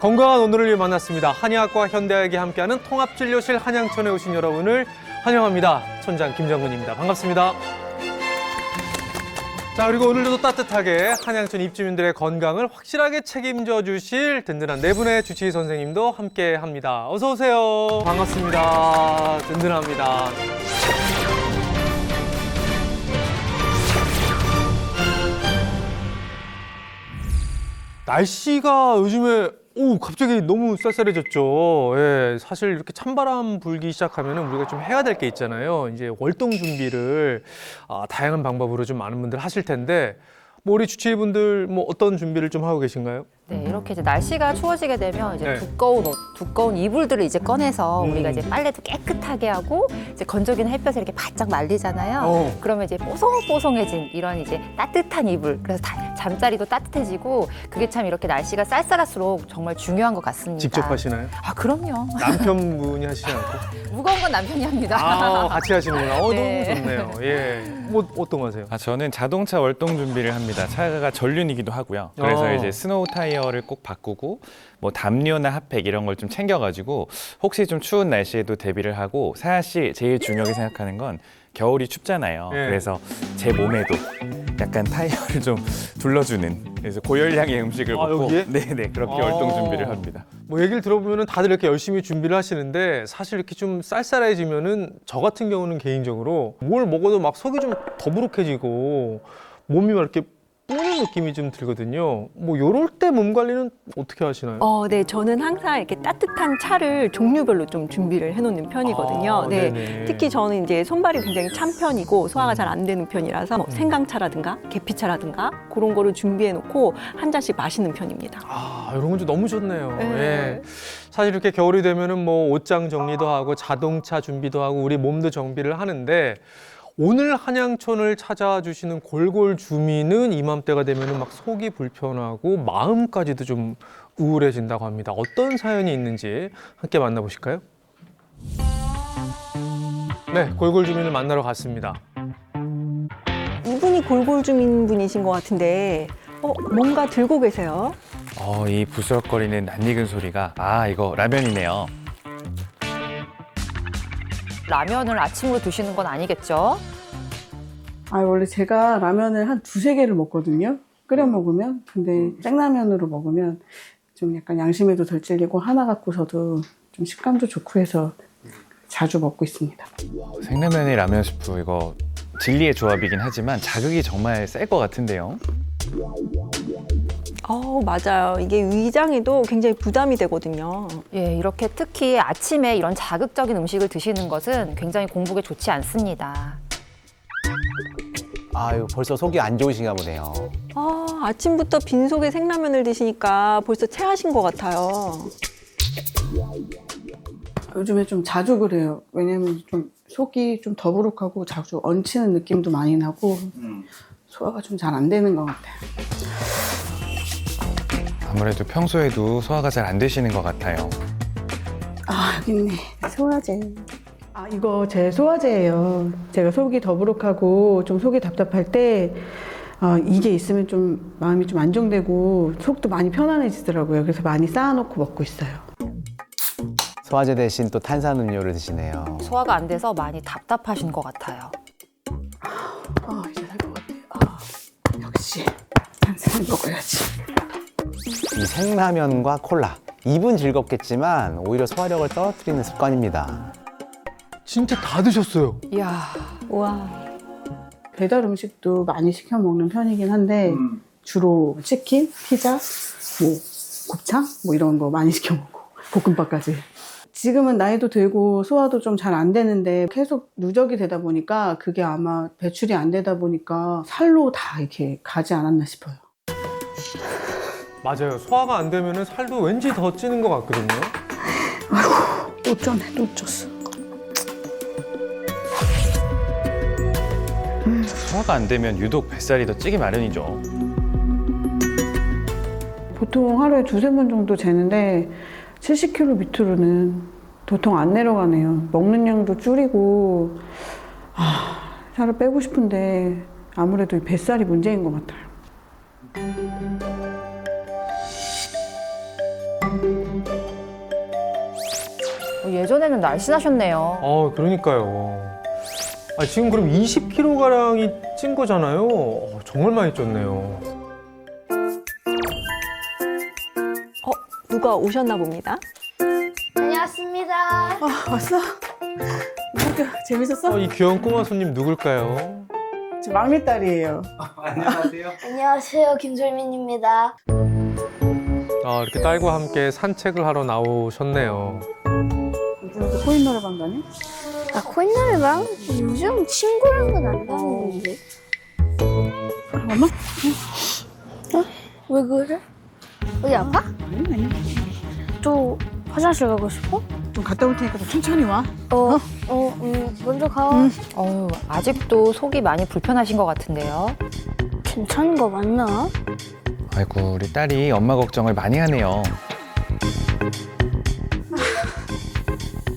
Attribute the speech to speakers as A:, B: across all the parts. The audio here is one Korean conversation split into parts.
A: 건강한 오늘을 위해 만났습니다. 한의학과 현대학이 함께하는 통합진료실 한양천에 오신 여러분을 환영합니다. 천장 김정근입니다. 반갑습니다. 자, 그리고 오늘도 따뜻하게 한양천 입주민들의 건강을 확실하게 책임져 주실 든든한 네 분의 주치의 선생님도 함께합니다. 어서 오세요. 반갑습니다. 든든합니다. 날씨가 요즘에 갑자기 너무 쌀쌀해졌죠. 예, 사실 이렇게 찬바람 불기 시작하면 우리가 좀 해야 될 게 있잖아요. 이제 월동 준비를 다양한 방법으로 좀 많은 분들 하실 텐데, 뭐 우리 주치의분들 뭐 어떤 준비를 좀 하고 계신가요?
B: 네, 이렇게 이제 날씨가 추워지게 되면 이제
A: 네.
B: 두꺼운 옷, 두꺼운 이불들을 이제 꺼내서 우리가 이제 빨래도 깨끗하게 하고 이제 건조기는 햇볕에 이렇게 바짝 말리잖아요. 그러면 이제 뽀송뽀송해진 이런 이제 따뜻한 이불, 그래서 잠자리도 따뜻해지고 그게 참 이렇게 날씨가 쌀쌀할수록 정말 중요한 것 같습니다.
A: 직접 하시나요?
B: 아, 그럼요.
A: 남편분이 하시지 않고?
B: 무거운 건 남편이 합니다.
A: 같이 하시는구나.
B: 네.
A: 너무 좋네요. 예. 뭐 어떤 거 하세요?
C: 저는 자동차 월동 준비를 합니다. 차가 전륜이기도 하고요. 그래서 이제 스노우 타이어를 꼭 바꾸고 뭐 담요나 핫팩 이런 걸 좀 챙겨가지고 혹시 좀 추운 날씨에도 대비를 하고, 사실 제일 중요하게 생각하는 건 겨울이 춥잖아요.
A: 네.
C: 그래서 제 몸에도 약간 타이어를 좀 둘러주는, 그래서 고열량의 음식을 먹고
A: 여기에?
C: 네네 그렇게 월동 준비를 합니다.
A: 뭐 얘기를 들어보면 다들 이렇게 열심히 준비를 하시는데, 사실 이렇게 좀 쌀쌀해지면은 저 같은 경우는 개인적으로 뭘 먹어도 막 속이 좀 더부룩해지고 몸이 막 이렇게 뿌는 느낌이 좀 들거든요. 뭐 요럴 때 몸 관리는 어떻게 하시나요?
D: 네, 저는 항상 이렇게 따뜻한 차를 종류별로 좀 준비를 해놓는 편이거든요. 네,
A: 네네.
D: 특히 저는 이제 손발이 굉장히 찬 편이고 소화가 잘 안 되는 편이라서 뭐 생강차라든가 계피차라든가 그런 거를 준비해놓고 한 잔씩 마시는 편입니다.
A: 이런 건 좀 너무 좋네요.
D: 네.
A: 예. 사실 이렇게 겨울이 되면은 뭐 옷장 정리도 하고 자동차 준비도 하고 우리 몸도 정비를 하는데, 오늘 한양천을 찾아주시는 골골 주민은 이맘때가 되면은 막 속이 불편하고 마음까지도 좀 우울해진다고 합니다. 어떤 사연이 있는지 함께 만나보실까요? 네, 골골 주민을 만나러 갔습니다.
D: 이분이 골골 주민분이신 것 같은데 뭔가 들고 계세요?
C: 이 부스럭거리는 낯익은 소리가, 이거 라면이네요.
B: 라면을 아침으로 드시는 건 아니겠죠?
E: 원래 제가 라면을 한 두세 개를 먹거든요. 끓여 먹으면. 근데 생라면으로 먹으면 좀 약간 양심에도 덜 찔리고 하나 갖고서도 좀 식감도 좋고 해서 자주 먹고 있습니다.
C: 생라면에 라면 스프, 이거 진리의 조합이긴 하지만 자극이 정말 셀 것 같은데요.
D: 맞아요. 이게 위장에도 굉장히 부담이 되거든요.
B: 예, 이렇게 특히 아침에 이런 자극적인 음식을 드시는 것은 굉장히 공복에 좋지 않습니다.
F: 아유, 벌써 속이 안 좋으신가 보네요.
D: 아침부터 빈속에 생라면을 드시니까 벌써 체하신 것 같아요.
E: 요즘에 좀 자주 그래요. 왜냐면 좀 속이 좀 더부룩하고 자주 얹히는 느낌도 많이 나고 소화가 좀 잘 안 되는 것 같아요.
C: 아무래도 평소에도 소화가 잘 안 되시는 것 같아요.
E: 여기 있네. 소화제. 이거 제 소화제예요. 제가 속이 더부룩하고 좀 속이 답답할 때 이게 있으면 좀 마음이 좀 안정되고 속도 많이 편안해지더라고요. 그래서 많이 쌓아놓고 먹고 있어요.
F: 소화제 대신 또 탄산음료를 드시네요.
B: 소화가 안 돼서 많이 답답하신 것 같아요.
E: 이제 살 것 같아요. 역시 탄산을 먹어야지.
F: 이 생라면과 콜라, 입은 즐겁겠지만 오히려 소화력을 떨어뜨리는 습관입니다.
A: 진짜 다 드셨어요.
B: 이야.
D: 우와.
E: 배달 음식도 많이 시켜 먹는 편이긴 한데 주로 치킨, 피자, 뭐 곱창 뭐 이런 거 많이 시켜 먹고 볶음밥까지. 지금은 나이도 들고 소화도 좀 잘 안 되는데 계속 누적이 되다 보니까 그게 아마 배출이 안 되다 보니까 살로 다 이렇게 가지 않았나 싶어요.
A: 맞아요. 소화가 안 되면은 살도 왠지 더 찌는 것 같거든요.
E: 또 쪄네, 또 쪘어.
C: 소화가 안 되면 유독 뱃살이 더 찌기 마련이죠.
E: 보통 하루에 두세 번 정도 재는데 70kg 밑으로는 도통 안 내려가네요. 먹는 양도 줄이고 살을 빼고 싶은데 아무래도 이 뱃살이 문제인 것 같아요.
B: 예전에는 날씬하셨네요.
A: 그러니까요. 지금 그럼 20kg가량이 찐 거잖아요. 정말 많이 쪘네요.
D: 누가 오셨나 봅니다.
G: 다녀왔습니다.
E: 왔어? 학교 재밌었어?
A: 이 귀여운 꼬마 손님 누굴까요?
E: 저 막내딸이에요.
G: 안녕하세요, 김솔민입니다.
A: 이렇게 딸과 함께 산책을 하러 나오셨네요.
E: 요즘 코인 노래방 가니?
G: 나 코인 노래방 요즘 친구랑은 안 다니는데.
E: 엄마?
G: 왜 그래? 어디 아파?
E: 아니.
G: 또 화장실 가고 싶어?
E: 좀 갔다 올 테니까 좀 천천히 와.
G: 먼저 가.
B: 아직도 속이 많이 불편하신 것 같은데요.
G: 괜찮은 거 맞나?
C: 아이고 우리 딸이 엄마 걱정을 많이 하네요.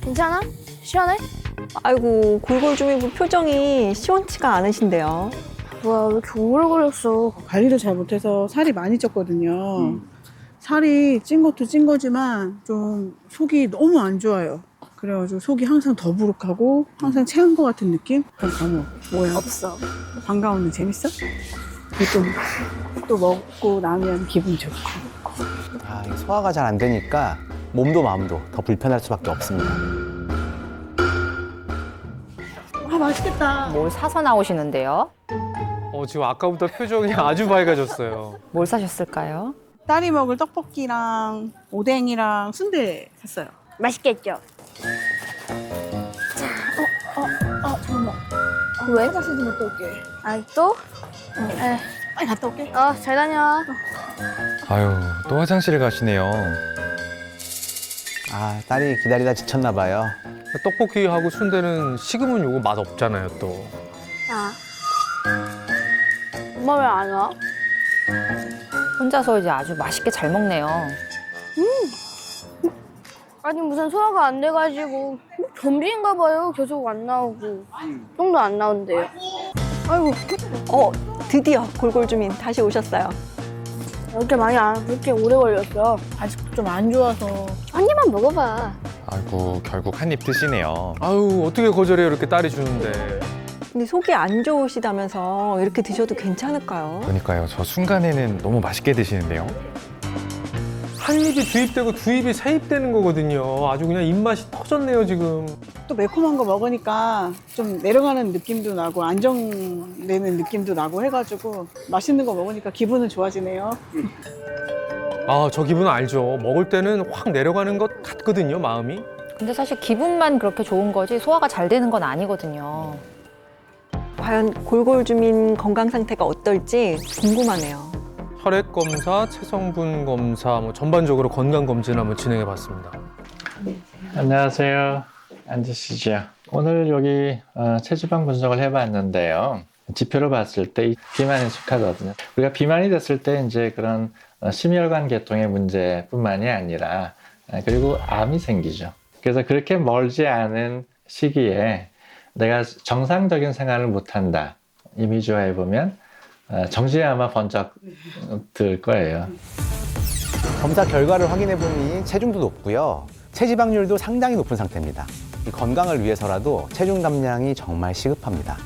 G: 괜찮아? 시원해?
D: 아이고 골골주민분 표정이 시원치가 않으신데요.
G: 뭐야, 왜 이렇게 오래 걸렸어?
E: 관리를 잘 못해서 살이 많이 쪘거든요. 살이 찐 것도 찐 거지만 좀 속이 너무 안 좋아요. 그래가지고 속이 항상 더부룩하고 항상 체한 것 같은 느낌? 그럼 어머, 뭐야?
G: 없어.
E: 반가우는 재밌어? 또 먹고 나면 기분 좋고.
F: 이 소화가 잘 안 되니까 몸도 마음도 더 불편할 수밖에 없습니다.
E: 맛있겠다.
B: 뭘 사서 나오시는데요?
A: 지금 아까부터 표정이 아주 밝아졌어요.
B: 뭘 사셨을까요?
E: 딸이 먹을 떡볶이랑 오뎅이랑 순대 샀어요.
G: 맛있겠죠? 잠깐만. 왜?
E: 화장실 좀 갔다 올게.
G: 또?
E: 빨리 갔다 올게.
G: 잘 다녀.
C: 아유 또 화장실을 가시네요.
F: 딸이 기다리다 지쳤나 봐요.
A: 떡볶이하고 순대는 식으면 요거 맛 없잖아요, 또.
G: 엄마 왜 안 와?
B: 혼자서 이제 아주 맛있게 잘 먹네요.
G: 아니 무슨 소화가 안 돼가지고 변비인가 봐요. 계속 안 나오고 똥도 안 나온대요.
D: 아이고, 드디어 골골주민 다시 오셨어요.
G: 이렇게 그렇게 오래 걸렸어.
E: 아직도 좀 안 좋아서.
G: 한 입만 먹어봐.
C: 아이고 결국 한 입 드시네요.
A: 어떻게 거절해요, 이렇게 딸이 주는데.
D: 근데 속이 안 좋으시다면서 이렇게 드셔도 괜찮을까요?
C: 그러니까요. 저 순간에는 너무 맛있게 드시는데요.
A: 한 입이 두 입 되고 두 입이 세 입 되는 거거든요. 아주 그냥 입맛이 터졌네요, 지금.
E: 또 매콤한 거 먹으니까 좀 내려가는 느낌도 나고 안정되는 느낌도 나고 해가지고 맛있는 거 먹으니까 기분은 좋아지네요.
A: 저 기분 알죠. 먹을 때는 확 내려가는 것 같거든요, 마음이.
B: 근데 사실 기분만 그렇게 좋은 거지 소화가 잘 되는 건 아니거든요.
D: 과연 골골주민 건강 상태가 어떨지 궁금하네요.
A: 혈액 검사, 체성분 검사, 전반적으로 건강 검진 한번 진행해 봤습니다.
H: 안녕하세요. 앉으시죠. 오늘 여기 체지방 분석을 해봤는데요. 지표로 봤을 때 비만에 속하거든요. 우리가 비만이 됐을 때 이제 그런 심혈관 계통의 문제뿐만이 아니라 그리고 암이 생기죠. 그래서 그렇게 멀지 않은 시기에 내가 정상적인 생활을 못한다. 이미지화해 보면 정신이 아마 번쩍 들 거예요.
F: 검사 결과를 확인해 보니 체중도 높고요. 체지방률도 상당히 높은 상태입니다. 이 건강을 위해서라도 체중 감량이 정말 시급합니다.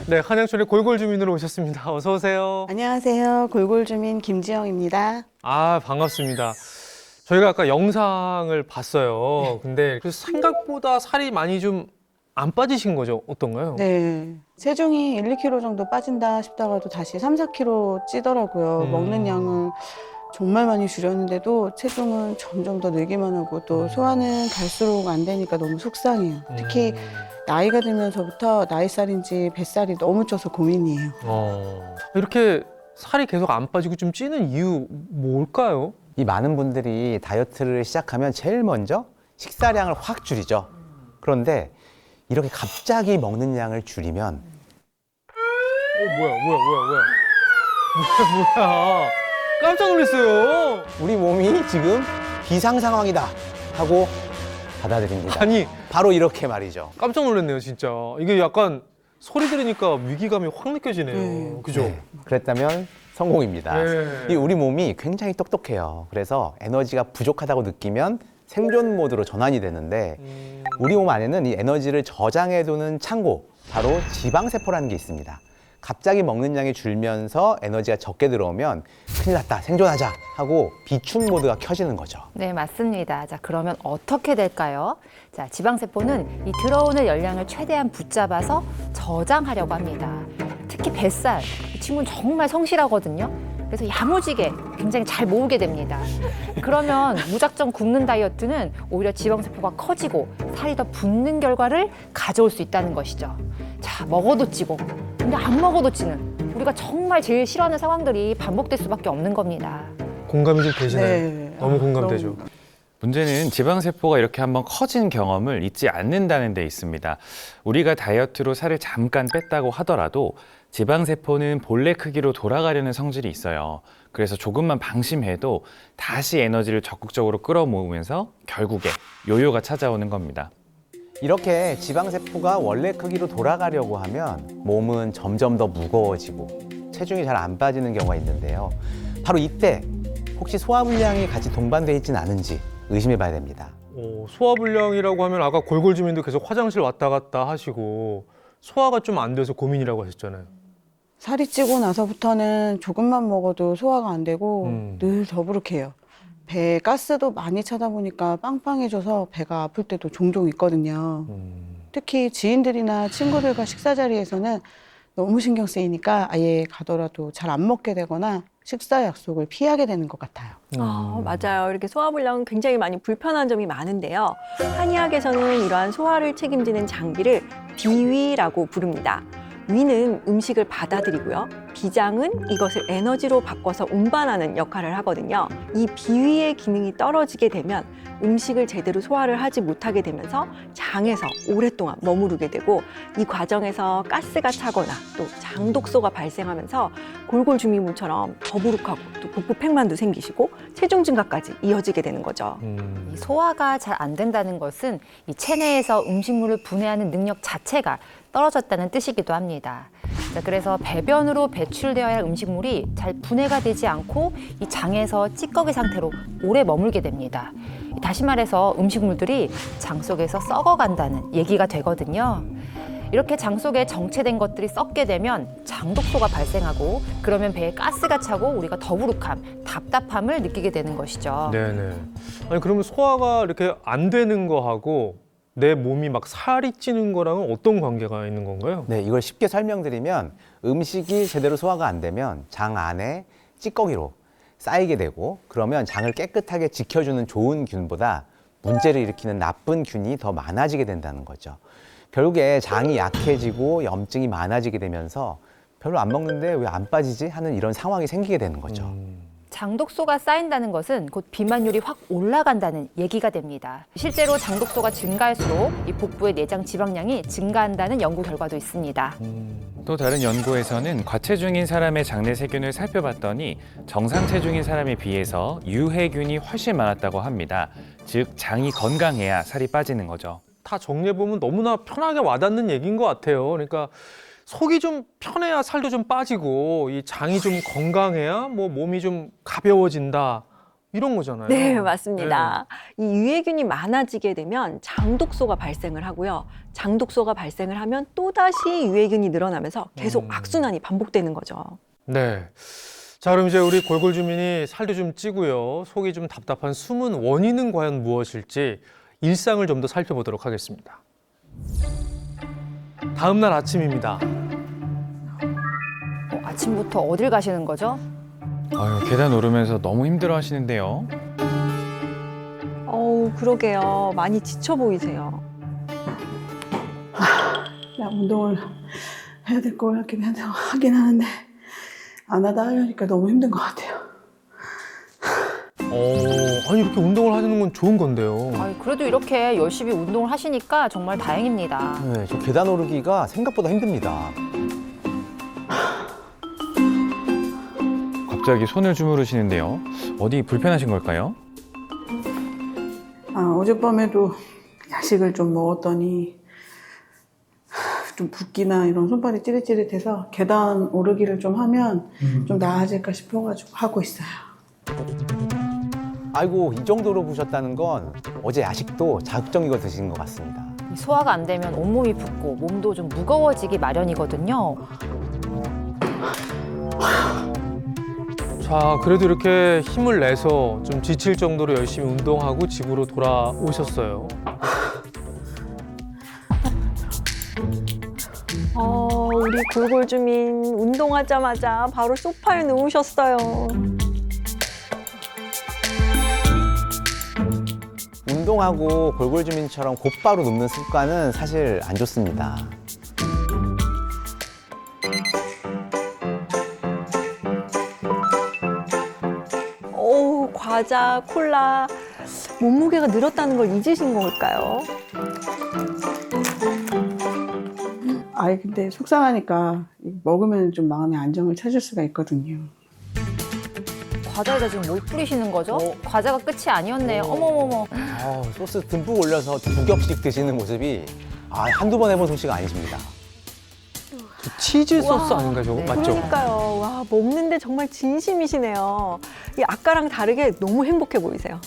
A: 네, 한양촌의 골골주민으로 오셨습니다. 어서 오세요.
E: 안녕하세요. 골골주민 김지영입니다.
A: 반갑습니다. 저희가 아까 영상을 봤어요. 근데 생각보다 살이 많이 좀 안 빠지신 거죠? 어떤가요?
E: 네. 체중이 1, 2kg 정도 빠진다 싶다가도 다시 3, 4kg 찌더라고요. 먹는 양은 정말 많이 줄였는데도 체중은 점점 더 늘기만 하고 또 소화는 갈수록 안 되니까 너무 속상해요. 특히 나이가 들면서부터 나이살인지 뱃살이 너무 쪄서 고민이에요.
A: 이렇게 살이 계속 안 빠지고 좀 찌는 이유 뭘까요?
F: 이 많은 분들이 다이어트를 시작하면 제일 먼저 식사량을 확 줄이죠. 그런데 이렇게 갑자기 먹는 양을 줄이면
A: 뭐야. 깜짝 놀랐어요.
F: 우리 몸이 지금 비상 상황이다 하고 받아들입니다.
A: 아니,
F: 바로 이렇게 말이죠.
A: 깜짝 놀랐네요, 진짜. 이게 약간 소리 들으니까 위기감이 확 느껴지네요. 그죠?
F: 네. 그랬다면 성공입니다.
A: 네.
F: 이 우리 몸이 굉장히 똑똑해요. 그래서 에너지가 부족하다고 느끼면 생존 모드로 전환이 되는데 우리 몸 안에는 이 에너지를 저장해두는 창고, 바로 지방세포라는 게 있습니다. 갑자기 먹는 양이 줄면서 에너지가 적게 들어오면 큰일 났다, 생존하자 하고 비축 모드가 켜지는 거죠.
B: 네, 맞습니다. 자, 그러면 어떻게 될까요? 자, 지방세포는 이 들어오는 열량을 최대한 붙잡아서 저장하려고 합니다. 특히 뱃살, 이 친구는 정말 성실하거든요. 그래서 야무지게 굉장히 잘 모으게 됩니다. 그러면 무작정 굶는 다이어트는 오히려 지방세포가 커지고 살이 더 붙는 결과를 가져올 수 있다는 것이죠. 자, 먹어도 찌고, 근데 안 먹어도 찌는 우리가 정말 제일 싫어하는 상황들이 반복될 수밖에 없는 겁니다.
A: 공감이 좀 되시나요?
E: 네.
A: 너무
E: 아,
A: 공감되죠.
E: 너무.
C: 문제는 지방세포가 이렇게 한번 커진 경험을 잊지 않는다는 데 있습니다. 우리가 다이어트로 살을 잠깐 뺐다고 하더라도 지방세포는 본래 크기로 돌아가려는 성질이 있어요. 그래서 조금만 방심해도 다시 에너지를 적극적으로 끌어모으면서 결국에 요요가 찾아오는 겁니다.
F: 이렇게 지방세포가 원래 크기로 돌아가려고 하면 몸은 점점 더 무거워지고 체중이 잘 안 빠지는 경우가 있는데요. 바로 이때 혹시 소화불량이 같이 동반되어 있지는 않은지 의심해 봐야 됩니다.
A: 소화불량이라고 하면 아까 골골주민도 계속 화장실 왔다 갔다 하시고 소화가 좀 안 돼서 고민이라고 하셨잖아요.
E: 살이 찌고 나서부터는 조금만 먹어도 소화가 안 되고 늘 더부룩해요. 배에 가스도 많이 차다 보니까 빵빵해져서 배가 아플 때도 종종 있거든요. 특히 지인들이나 친구들과 식사 자리에서는 너무 신경 쓰이니까 아예 가더라도 잘 안 먹게 되거나 식사 약속을 피하게 되는 것 같아요.
D: 맞아요. 이렇게 소화불량은 굉장히 많이 불편한 점이 많은데요. 한의학에서는 이러한 소화를 책임지는 장기를 비위라고 부릅니다. 위는 음식을 받아들이고요. 비장은 이것을 에너지로 바꿔서 운반하는 역할을 하거든요. 이 비위의 기능이 떨어지게 되면 음식을 제대로 소화를 하지 못하게 되면서 장에서 오랫동안 머무르게 되고 이 과정에서 가스가 차거나 또 장독소가 발생하면서 골골주미물처럼 더부룩하고 또 복부팽만도 생기시고 체중 증가까지 이어지게 되는 거죠.
B: 이 소화가 잘 안 된다는 것은 이 체내에서 음식물을 분해하는 능력 자체가 떨어졌다는 뜻이기도 합니다. 자, 그래서 배변으로 배출되어야 할 음식물이 잘 분해가 되지 않고 이 장에서 찌꺼기 상태로 오래 머물게 됩니다. 다시 말해서 음식물들이 장 속에서 썩어간다는 얘기가 되거든요. 이렇게 장 속에 정체된 것들이 썩게 되면 장독소가 발생하고 그러면 배에 가스가 차고 우리가 더부룩함, 답답함을 느끼게 되는 것이죠.
A: 네네. 아니 그러면 소화가 이렇게 안 되는 거하고 내 몸이 막 살이 찌는 거랑은 어떤 관계가 있는 건가요?
F: 네, 이걸 쉽게 설명드리면 음식이 제대로 소화가 안 되면 장 안에 찌꺼기로 쌓이게 되고 그러면 장을 깨끗하게 지켜주는 좋은 균보다 문제를 일으키는 나쁜 균이 더 많아지게 된다는 거죠. 결국에 장이 약해지고 염증이 많아지게 되면서 별로 안 먹는데 왜 안 빠지지 하는 이런 상황이 생기게 되는 거죠.
B: 장독소가 쌓인다는 것은 곧 비만율이 확 올라간다는 얘기가 됩니다. 실제로 장독소가 증가할수록 이 복부의 내장 지방량이 증가한다는 연구 결과도 있습니다.
C: 또 다른 연구에서는 과체중인 사람의 장내 세균을 살펴봤더니 정상 체중인 사람에 비해서 유해균이 훨씬 많았다고 합니다. 즉 장이 건강해야 살이 빠지는 거죠.
A: 다 정리해보면 너무나 편하게 와닿는 얘기인 것 같아요. 그러니까 속이 좀 편해야 살도 좀 빠지고 이 장이 좀 건강해야 뭐 몸이 좀 가벼워진다 이런 거잖아요.
D: 네, 맞습니다. 이 유해균이 많아지게 되면 장독소가 발생을 하고요. 장독소가 발생을 하면 또다시 유해균이 늘어나면서 계속 악순환이 반복되는 거죠.
A: 네. 자, 그럼 이제 우리 골골주민이 살도 좀 찌고요. 속이 좀 답답한 숨은 원인은 과연 무엇일지 일상을 좀 더 살펴보도록 하겠습니다. 다음 날 아침입니다.
B: 아침부터 어딜 가시는 거죠?
C: 아유, 계단 오르면서 너무 힘들어 하시는데요.
D: 그러게요. 많이 지쳐 보이세요.
E: 야, 운동을 해야 될 것 같긴 하긴 하는데 안 하다 하려니까 너무 힘든 것 같아요.
A: 아니 이렇게 운동을 하시는 건 좋은 건데요.
B: 아니, 그래도 이렇게 열심히 운동을 하시니까 정말 다행입니다.
F: 네, 저 계단 오르기가 생각보다 힘듭니다.
C: 갑자기 손을 주무르시는데요. 어디 불편하신 걸까요?
E: 어젯밤에도 야식을 좀 먹었더니 좀 붓기나 이런 손발이 찌릿찌릿해서 계단 오르기를 좀 하면 좀 나아질까 싶어가지고 하고 있어요.
F: 아이고, 이 정도로 부셨다는 건 어제 야식도 자극적인 거 드신 것 같습니다.
B: 이 소화가 안 되면 온몸이 붓고 몸도 좀 무거워지기 마련이거든요.
A: 자, 그래도 이렇게 힘을 내서 좀 지칠 정도로 열심히 운동하고 집으로 돌아오셨어요.
D: 우리 골골 주민 운동하자마자 바로 소파에 누우셨어요.
F: 운동하고 골골주민처럼 곧바로 눕는 습관은 사실 안 좋습니다.
D: 과자, 콜라, 몸무게가 늘었다는 걸 잊으신 걸까요?
E: 아이 근데 속상하니까 먹으면 좀 마음의 안정을 찾을 수가 있거든요.
B: 과자에다 지금 뭘 뿌리시는 거죠? 과자가 끝이 아니었네요. 어머머머.
F: 소스 듬뿍 올려서 2겹씩 드시는 모습이 한두 번 해본 솜씨가 아니십니다.
A: 치즈 소스 아닌가 저거?
B: 네.
A: 맞죠?
D: 그러니까요. 와, 먹는데 정말 진심이시네요. 이 아까랑 다르게 너무 행복해 보이세요.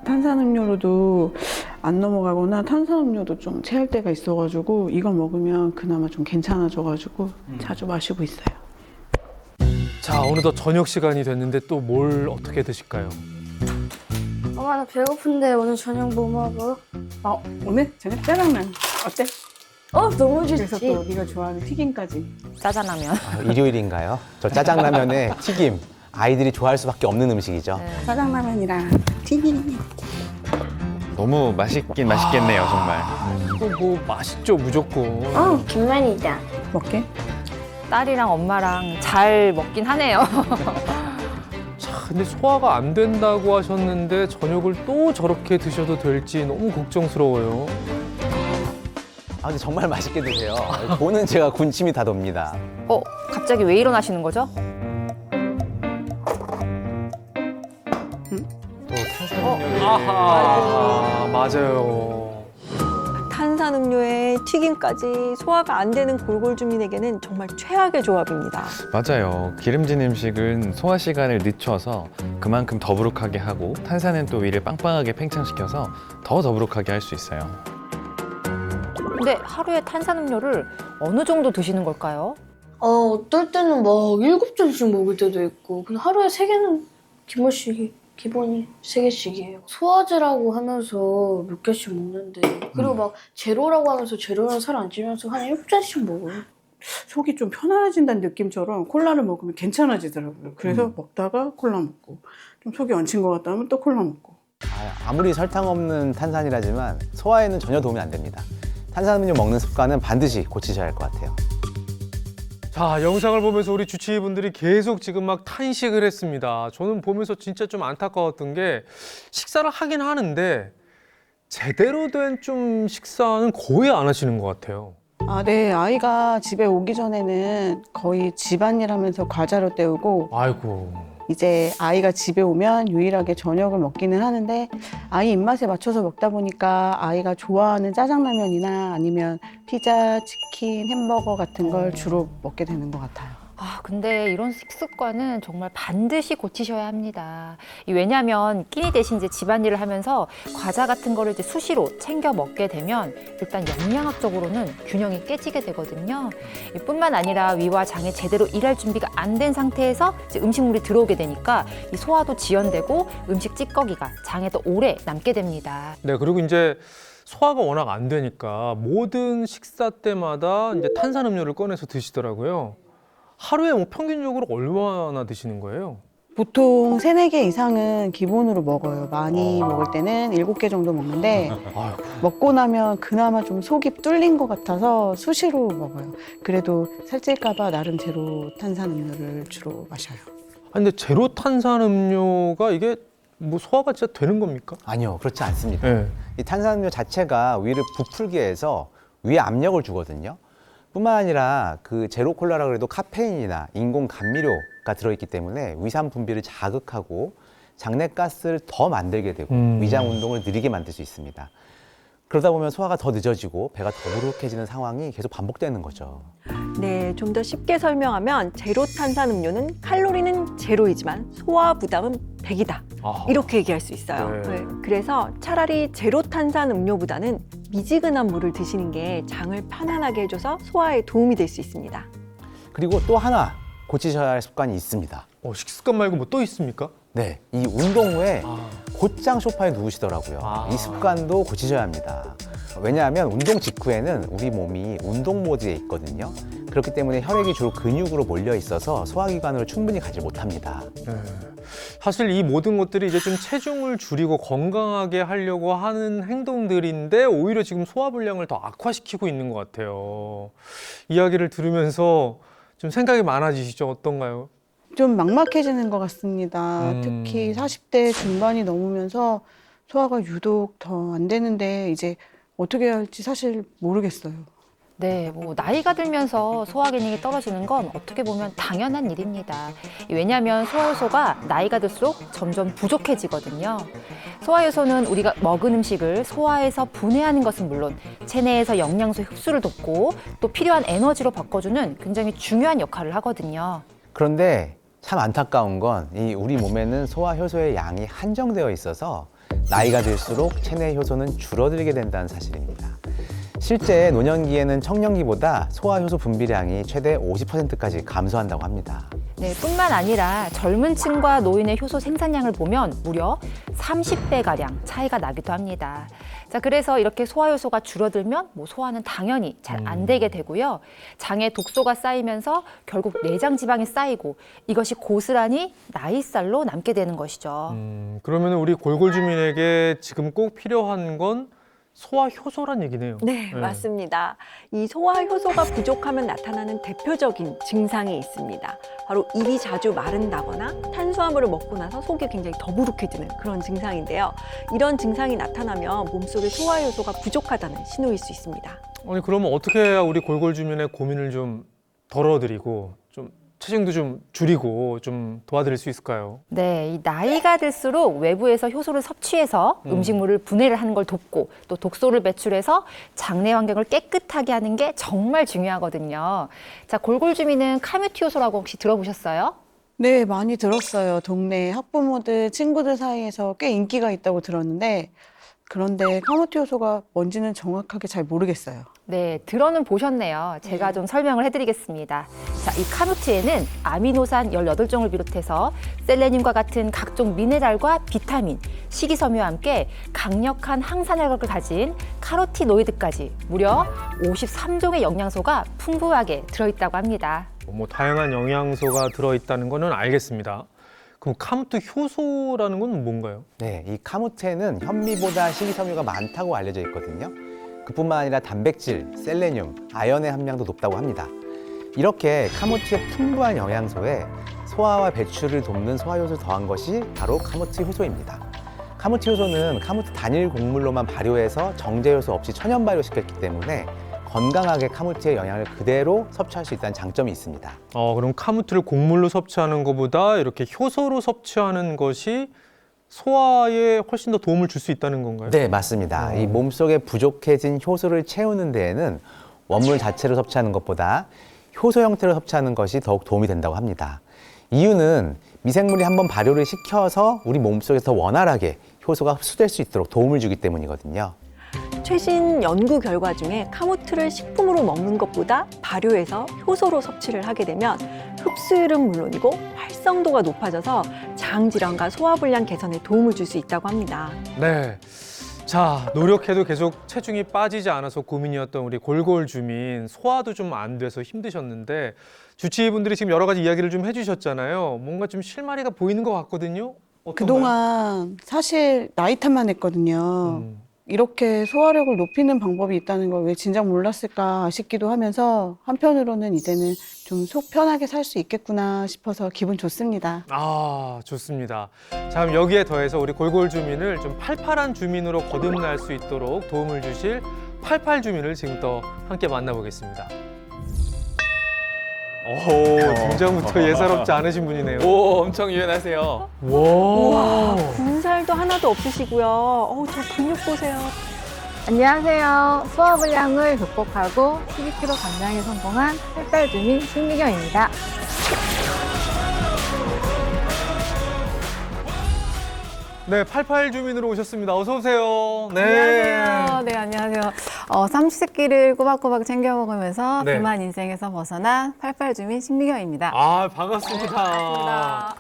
E: 탄산음료로도 안 넘어가거나 탄산음료도 좀 체할 때가 있어가지고 이걸 먹으면 그나마 좀 괜찮아져가지고 자주 마시고 있어요.
A: 자, 어느덧 저녁 시간이 됐는데 또 뭘 어떻게 드실까요?
G: 엄마 나 배고픈데 오늘 저녁 뭐 먹어?
E: 오늘 저녁 짜장면 어때?
G: 너무
E: 그래서
G: 좋지.
E: 또 네가 좋아하는 튀김까지.
B: 짜장라면.
F: 일요일인가요? 저 짜장라면에 튀김. 아이들이 좋아할 수밖에 없는 음식이죠.
E: 짜장라면이랑 튀김.
C: 너무 맛있겠네요, 정말.
A: 또 뭐 맛있죠, 무조건.
G: 김만이다.
E: 먹게?
B: 딸이랑 엄마랑 잘 먹긴 하네요.
A: 자, 근데 소화가 안 된다고 하셨는데 저녁을 또 저렇게 드셔도 될지 너무 걱정스러워요.
F: 근데 정말 맛있게 드세요. 보는 제가 군침이 다 돕니다.
B: 갑자기 왜 일어나시는 거죠?
A: 또 탄산음료. 아하, 맞아요.
D: 탄산음료에 튀김까지 소화가 안 되는 골골 주민에게는 정말 최악의 조합입니다.
C: 맞아요. 기름진 음식은 소화 시간을 늦춰서 그만큼 더부룩하게 하고 탄산은 또 위를 빵빵하게 팽창시켜서 더 더부룩하게 할 수 있어요.
B: 근데 하루에 탄산음료를 어느 정도 드시는 걸까요?
G: 어떨 때는 막 7잔씩 먹을 때도 있고 근데 하루에 3개는 기본이 3개씩이에요. 소화제라고 하면서 몇 개씩 먹는데 그리고 막 제로라고 하면서 제로는 살 안 찌면서 한 7잔씩 먹어요.
E: 속이 좀 편안해진다는 느낌처럼 콜라를 먹으면 괜찮아지더라고요. 그래서 먹다가 콜라 먹고 좀 속이 얹힌 것 같다 하면 또 콜라 먹고.
F: 아무리 설탕 없는 탄산이라지만 소화에는 전혀 도움이 안 됩니다. 탄산음료 먹는 습관은 반드시 고치셔야 할 것 같아요.
A: 자, 영상을 보면서 우리 주치의분들이 계속 지금 막 탄식을 했습니다. 저는 보면서 진짜 좀 안타까웠던 게 식사를 하긴 하는데 제대로 된 좀 식사는 거의 안 하시는 것 같아요.
E: 네. 아이가 집에 오기 전에는 거의 집안일 하면서 과자로 때우고
A: 아이고.
E: 이제 아이가 집에 오면 유일하게 저녁을 먹기는 하는데 아이 입맛에 맞춰서 먹다 보니까 아이가 좋아하는 짜장라면이나 아니면 피자, 치킨, 햄버거 같은 걸 주로 먹게 되는 것 같아요.
B: 근데 이런 식습관은 정말 반드시 고치셔야 합니다. 왜냐하면 끼니 대신 이제 집안일을 하면서 과자 같은 거를 이제 수시로 챙겨 먹게 되면 일단 영양학적으로는 균형이 깨지게 되거든요. 뿐만 아니라 위와 장이 제대로 일할 준비가 안 된 상태에서 이제 음식물이 들어오게 되니까 이 소화도 지연되고 음식 찌꺼기가 장에 더 오래 남게 됩니다.
A: 네, 그리고 이제 소화가 워낙 안 되니까 모든 식사 때마다 이제 탄산음료를 꺼내서 드시더라고요. 하루에 뭐 평균적으로 얼마나 드시는 거예요?
E: 보통 3-4개 이상은 기본으로 먹어요. 많이 먹을 때는 7개 정도 먹는데 먹고 나면 그나마 좀 속이 뚫린 것 같아서 수시로 먹어요. 그래도 살찔까 봐 나름 제로 탄산음료를 주로 마셔요.
A: 아니, 근데 제로 탄산 음료가 이게 뭐 소화가 진짜 되는 겁니까?
F: 아니요, 그렇지 않습니다.
A: 네.
F: 이 탄산음료 자체가 위를 부풀게 해서 위에 압력을 주거든요. 뿐만 아니라 그 제로 콜라라 그래도 카페인이나 인공 감미료가 들어있기 때문에 위산 분비를 자극하고 장내 가스를 더 만들게 되고 위장 운동을 느리게 만들 수 있습니다. 그러다 보면 소화가 더 늦어지고 배가 더부룩해지는 상황이 계속 반복되는 거죠.
D: 네, 좀 더 쉽게 설명하면 제로 탄산 음료는 칼로리는 제로이지만 소화 부담은 100이다.
A: 아하.
D: 이렇게 얘기할 수 있어요.
A: 네.
D: 네, 그래서 차라리 제로 탄산 음료보다는 미지근한 물을 드시는 게 장을 편안하게 해줘서 소화에 도움이 될 수 있습니다.
F: 그리고 또 하나 고치셔야 할 습관이 있습니다.
A: 식습관 말고 뭐 또 있습니까?
F: 네, 이 운동 후에
A: 아.
F: 곧장 소파에 누우시더라고요.
A: 아.
F: 이 습관도 고치셔야 합니다. 왜냐하면 운동 직후에는 우리 몸이 운동 모드에 있거든요. 그렇기 때문에 혈액이 주로 근육으로 몰려 있어서 소화기관으로 충분히 가지 못합니다.
A: 네. 사실 이 모든 것들이 이제 좀 체중을 줄이고 건강하게 하려고 하는 행동들인데 오히려 지금 소화불량을 더 악화시키고 있는 것 같아요. 이야기를 들으면서 좀 생각이 많아지시죠? 어떤가요?
E: 좀 막막해지는 것 같습니다. 특히 40대 중반이 넘으면서 소화가 유독 더 안 되는데 이제 어떻게 해야 할지 사실 모르겠어요.
B: 네, 뭐 나이가 들면서 소화 기능이 떨어지는 건 어떻게 보면 당연한 일입니다. 왜냐하면 소화효소가 나이가 들수록 점점 부족해지거든요. 소화효소는 우리가 먹은 음식을 소화해서 분해하는 것은 물론 체내에서 영양소 흡수를 돕고 또 필요한 에너지로 바꿔주는 굉장히 중요한 역할을 하거든요.
F: 그런데 참 안타까운 건 이 우리 몸에는 소화 효소의 양이 한정되어 있어서 나이가 들수록 체내 효소는 줄어들게 된다는 사실입니다. 실제 노년기에는 청년기보다 소화 효소 분비량이 최대 50%까지 감소한다고 합니다.
B: 네, 뿐만 아니라 젊은 층과 노인의 효소 생산량을 보면 무려 30배가량 차이가 나기도 합니다. 자, 그래서 이렇게 소화효소가 줄어들면 소화는 당연히 잘 안 되게 되고요. 장에 독소가 쌓이면서 결국 내장 지방이 쌓이고 이것이 고스란히 나이살로 남게 되는 것이죠.
A: 그러면 우리 골골 주민에게 지금 꼭 필요한 건 소화효소란 얘기네요.
D: 네, 맞습니다. 이 소화효소가 부족하면 나타나는 대표적인 증상이 있습니다. 바로 입이 자주 마른다거나 탄수화물을 먹고 나서 속이 굉장히 더부룩해지는 그런 증상인데요. 이런 증상이 나타나면 몸속에 소화효소가 부족하다는 신호일 수 있습니다.
A: 아니, 그러면 어떻게 해야 우리 골골 주민의 고민을 좀 덜어드리고 좀 체중도 좀 줄이고 좀 도와드릴 수 있을까요?
B: 네, 이 나이가 들수록 외부에서 효소를 섭취해서 음식물을 분해를 하는 걸 돕고 또 독소를 배출해서 장내 환경을 깨끗하게 하는 게 정말 중요하거든요. 자, 골골 주민은 카뮤티 효소라고 혹시 들어보셨어요?
E: 네, 많이 들었어요. 동네 학부모들, 친구들 사이에서 꽤 인기가 있다고 들었는데 그런데 카무티 효소가 뭔지는 정확하게 잘 모르겠어요.
B: 네, 들어는 보셨네요. 제가 좀 설명을 해드리겠습니다. 자, 이 카무트에는 아미노산 18종을 비롯해서 셀레늄과 같은 각종 미네랄과 비타민, 식이섬유와 함께 강력한 항산화력을 가진 카로티노이드까지 무려 53종의 영양소가 풍부하게 들어있다고 합니다.
A: 뭐 다양한 영양소가 들어있다는 거는 알겠습니다. 그럼 카무트 효소라는 건 뭔가요?
F: 네, 이 카무트에는 현미보다 식이섬유가 많다고 알려져 있거든요. 그뿐만 아니라 단백질, 셀레늄, 아연의 함량도 높다고 합니다. 이렇게 카무트의 풍부한 영양소에 소화와 배출을 돕는 소화효소를 더한 것이 바로 카무트 효소입니다. 카무트 효소는 카무트 단일 곡물로만 발효해서 정제효소 없이 천연 발효시켰기 때문에 건강하게 카무트의 영양을 그대로 섭취할 수 있다는 장점이 있습니다.
A: 그럼 카무트를 곡물로 섭취하는 것보다 이렇게 효소로 섭취하는 것이 소화에 훨씬 더 도움을 줄 수 있다는 건가요?
F: 네, 맞습니다. 이 몸속에 부족해진 효소를 채우는 데에는 원물 자체로 섭취하는 것보다 효소 형태로 섭취하는 것이 더욱 도움이 된다고 합니다. 이유는 미생물이 한번 발효를 시켜서 우리 몸속에서 더 원활하게 효소가 흡수될 수 있도록 도움을 주기 때문이거든요.
D: 최신 연구 결과 중에 카무트를 식품으로 먹는 것보다 발효해서 효소로 섭취를 하게 되면 흡수율은 물론이고 활성도가 높아져서 장질환과 소화불량 개선에 도움을 줄 수 있다고 합니다.
A: 네. 자, 노력해도 계속 체중이 빠지지 않아서 고민이었던 우리 골골 주민, 소화도 좀 안 돼서 힘드셨는데 주치의분들이 지금 여러 가지 이야기를 좀 해주셨잖아요. 뭔가 좀 실마리가 보이는 것 같거든요. 어떤가요?
E: 그동안 사실 나이 탓만 했거든요. 이렇게 소화력을 높이는 방법이 있다는 걸 왜 진작 몰랐을까 싶기도 하면서 한편으로는 이제는 좀 속 편하게 살 수 있겠구나 싶어서 기분 좋습니다.
A: 아, 좋습니다. 자, 그럼 여기에 더해서 우리 골골 주민을 좀 팔팔한 주민으로 거듭날 수 있도록 도움을 주실 팔팔 주민을 지금부터 함께 만나보겠습니다. 오, 등장부터 예사롭지 않으신 분이네요.
C: 오, 엄청 유연하세요.
D: 우와, 군살도 하나도 없으시고요. 저 근육 보세요.
I: 안녕하세요. 소화불량을 극복하고 12kg 감량에 성공한 팔팔 주민 신미경입니다.
A: 네, 팔팔 주민으로 오셨습니다. 어서 오세요. 네.
I: 안녕하세요. 네, 안녕하세요. 삼시세끼를 꼬박꼬박 챙겨 먹으면서
A: 네.
I: 비만 인생에서 벗어난 팔팔 주민 신미경입니다.
A: 아, 반갑습니다.